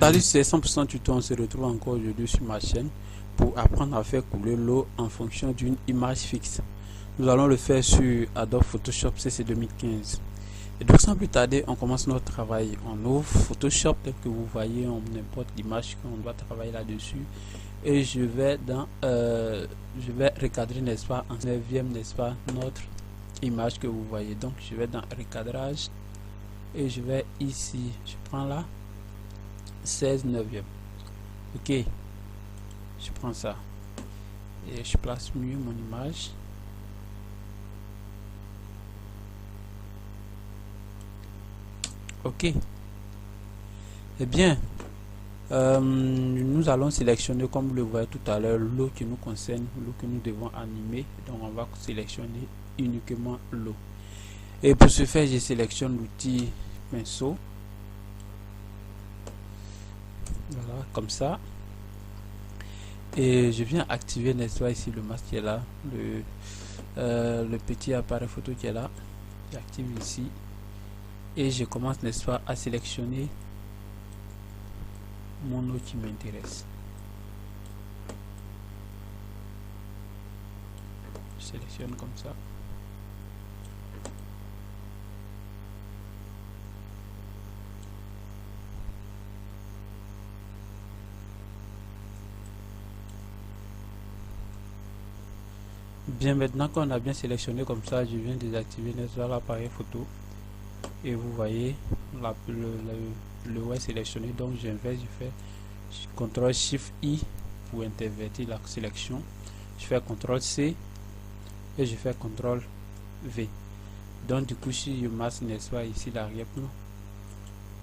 Salut, c'est 100% tuto. On se retrouve encore aujourd'hui sur ma chaîne pour apprendre à faire couler l'eau en fonction d'une image fixe. Nous allons le faire sur Adobe Photoshop CC 2015. Et donc sans plus tarder, on commence notre travail. On ouvre Photoshop tel que vous voyez, on importe l'image qu'on doit travailler là-dessus. Et je vais recadrer, n'est-ce pas, en 9e, n'est-ce pas, notre image que vous voyez. Donc je vais dans recadrage et je vais ici, je prends là 16 neuvième. Ok, je prends ça et je place mieux mon image. Ok, et bien nous allons sélectionner, comme vous le voyez tout à l'heure, l'eau qui nous concerne, l'eau que nous devons animer. Donc on va sélectionner uniquement l'eau, et pour ce faire je sélectionne l'outil pinceau. Voilà, comme ça, et je viens activer, n'est-ce pas, ici le masque qui est là, le petit appareil photo qui est là. J'active ici et je commence, n'est-ce pas, à sélectionner mon eau qui m'intéresse. Je sélectionne comme ça. Bien, maintenant qu'on a bien sélectionné comme ça, je viens désactiver, n'est-ce pas, l'appareil photo, et vous voyez le ouais sélectionné. Donc j'inverse, je fais CTRL SHIFT I pour intervertir la sélection. Je fais CTRL C et je fais CTRL V. Donc du coup, si je masque, n'est-ce pas, ici l'arrière-plan,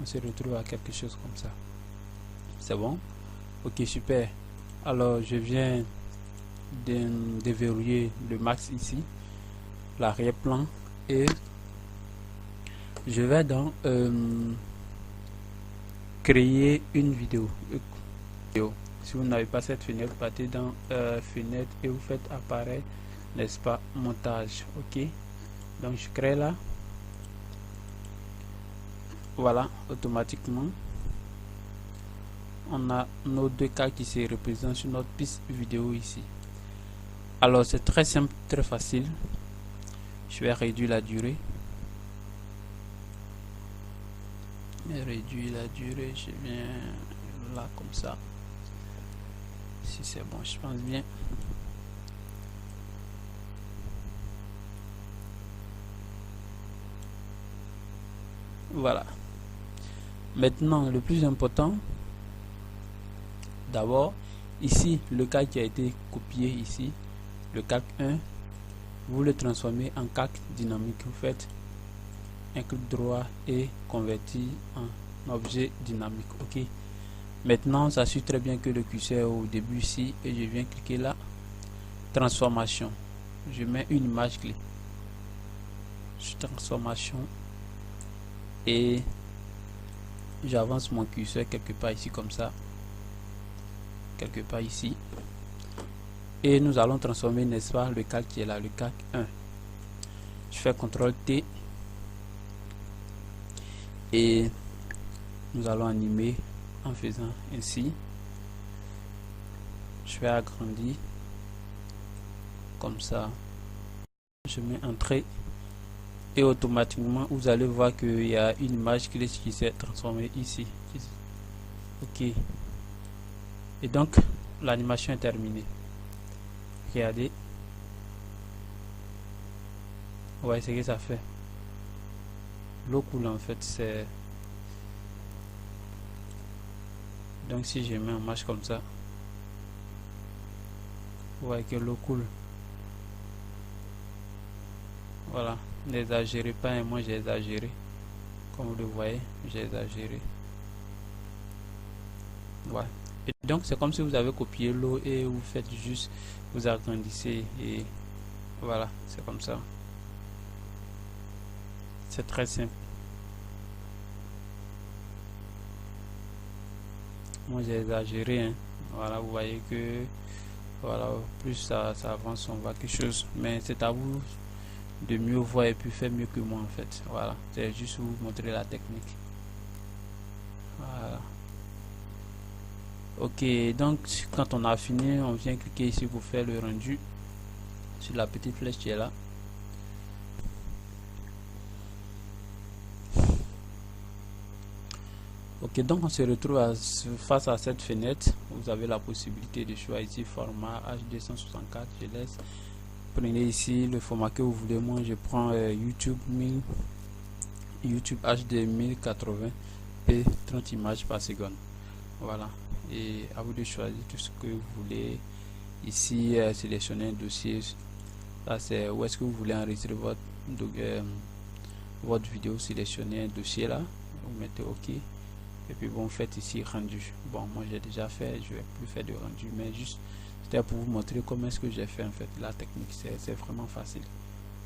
on se retrouve à quelque chose comme ça. C'est bon? Ok, super. Alors je viens de déverrouiller le max ici, l'arrière-plan, et je vais dans créer une vidéo. Si vous n'avez pas cette fenêtre, partez dans fenêtre et vous faites apparaître, n'est-ce pas, montage. Ok, donc je crée là, voilà, automatiquement on a nos deux cas qui se représentent sur notre piste vidéo ici. Alors c'est très simple, très facile. Je vais réduire la durée. Réduire la durée, je viens là comme ça. Si c'est bon, je pense bien. Voilà. Maintenant, le plus important, d'abord, ici, le calque qui a été copié ici, le calque 1, vous le transformez en calque dynamique. Vous faites un clic droit et convertir en objet dynamique. Ok, maintenant ça suit très bien que le curseur au début ici, et je viens cliquer là, transformation, je mets une image clé sur transformation et j'avance mon curseur quelque part ici comme ça, quelque part ici, et nous allons transformer, n'est-ce pas, le calque qui est là, le calque 1. Je fais CTRL T et nous allons animer en faisant ainsi. Je vais agrandir comme ça, je mets entrée et automatiquement vous allez voir qu'il y a une image clé qui s'est transformée ici. Ok, et donc l'animation est terminée. Regardez, vous voyez ce que ça fait. L'eau coule en fait, c'est donc si je mets en marche comme ça, vous voyez que l'eau coule. Voilà, n'exagérez pas, et moi j'ai exagéré, comme vous le voyez, j'ai exagéré. Voilà, et donc c'est comme si vous avez copié l'eau et vous faites juste, vous agrandissez, et voilà, c'est comme ça. C'est très simple. Moi j'ai exagéré, hein. Voilà, vous voyez que voilà, plus ça avance, on voit quelque chose, mais c'est à vous de mieux voir et puis faire mieux que moi en fait. Voilà, c'est juste vous montrer la technique. Voilà. Ok, donc quand on a fini, on vient cliquer ici pour faire le rendu sur la petite flèche qui est là. Ok, donc on se retrouve face à cette fenêtre. Vous avez la possibilité de choisir format H264. Je laisse. Prenez ici le format que vous voulez. Moi, je prends YouTube HD 1080p 30 images par seconde. Voilà. Et à vous de choisir tout ce que vous voulez. Ici, sélectionner un dossier. Là, c'est où est-ce que vous voulez enregistrer votre vidéo. Sélectionnez un dossier là. Vous mettez OK. Et puis bon, faites ici rendu. Bon, moi j'ai déjà fait, je vais plus faire de rendu, mais juste c'était pour vous montrer comment est-ce que j'ai fait en fait la technique. C'est vraiment facile.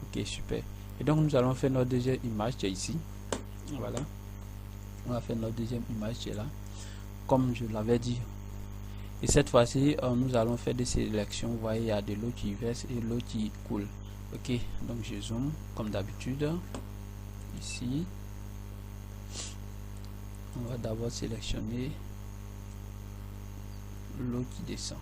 Ok, super. Et donc nous allons faire notre deuxième image qui est ici. Voilà. On va faire notre deuxième image qui est là, comme je l'avais dit. Et cette fois-ci, nous allons faire des sélections. Vous voyez, il y a de l'eau qui verse et l'eau qui coule. Ok, donc je zoome comme d'habitude. Ici, on va d'abord sélectionner l'eau qui descend.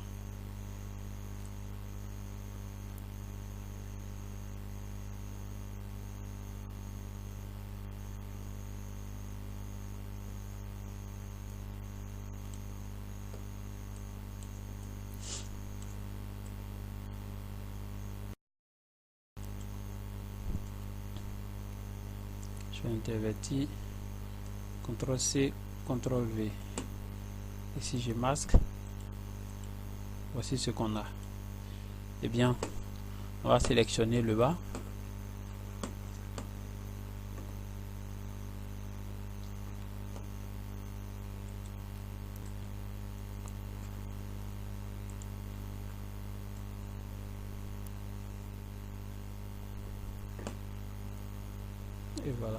Je vais intervertir, CTRL C, CTRL V. Et si je masque, voici ce qu'on a. Eh bien, on va sélectionner le bas. Et voilà.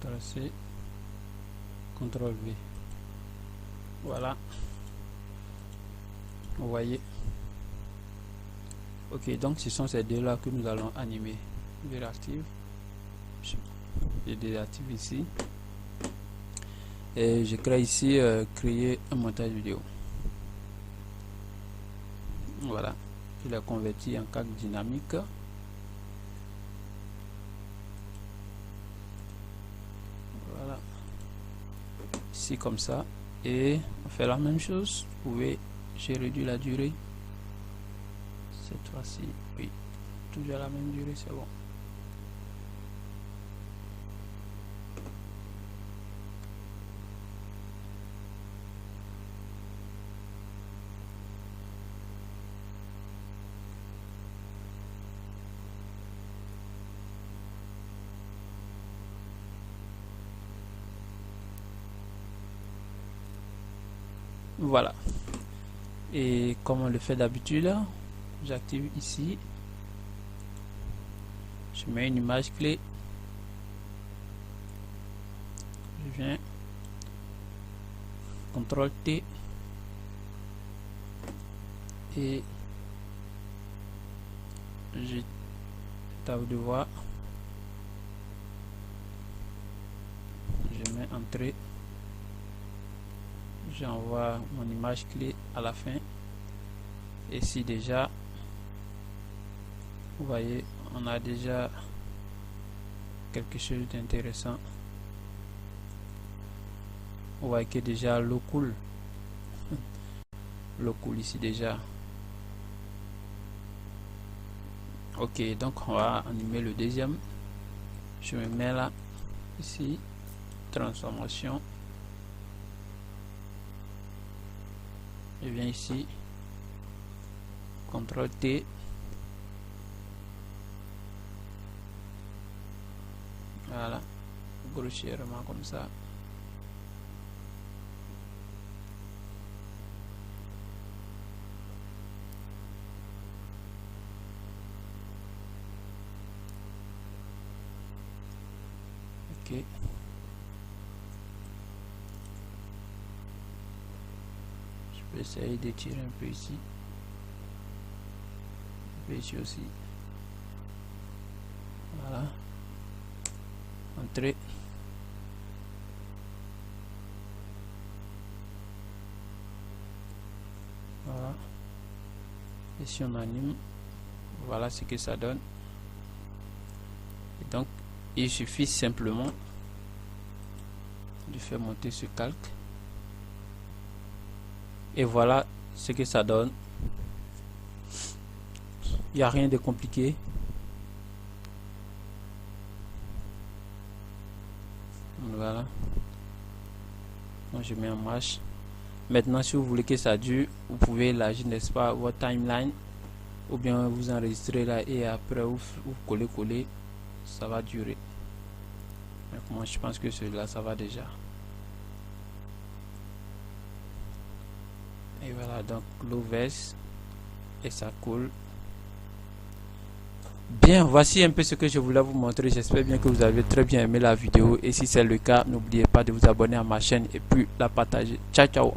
CTRL C, CTRL V. Voilà. Vous voyez. Ok, donc ce sont ces deux là que nous allons animer. Je réactive. Je désactive ici. Et je crée ici créer un montage vidéo. Voilà. Je l'ai converti en cadre dynamique. Voilà. Ici comme ça. Et on fait la même chose. Vous pouvez, j'ai réduit la durée. Cette fois-ci, oui. Toujours la même durée, c'est bon. Voilà. Et comme on le fait d'habitude, j'active ici. Je mets une image clé. Je viens. CTRL T. Et je tape de voir. Je mets entrée. J'envoie mon image clé à la fin. Et ici déjà, vous voyez, on a déjà quelque chose d'intéressant. Vous voyez que déjà l'eau coule. L'eau coule ici déjà. Ok, donc on va animer le deuxième. Je me mets là, ici, transformation. Je viens ici, CTRL T. Voilà, grossièrement comme ça. Ok. Je peux essayer d'étirer un peu ici. vais ici aussi. Voilà. Entrée. Voilà. Et si on anime, voilà ce que ça donne. Et donc, il suffit simplement de faire monter ce calque. Et voilà ce que ça donne. Il n'y a rien de compliqué. Voilà. Donc je mets en marche. Maintenant, si vous voulez que ça dure, vous pouvez élargir, n'est-ce pas, votre timeline, ou bien vous enregistrez là et après vous coller, ça va durer. Donc moi je pense que celui-là ça va déjà. Et voilà, donc l'eau verse et ça coule. Bien, voici un peu ce que je voulais vous montrer. J'espère bien que vous avez très bien aimé la vidéo. Et si c'est le cas, n'oubliez pas de vous abonner à ma chaîne et puis la partager. Ciao, ciao.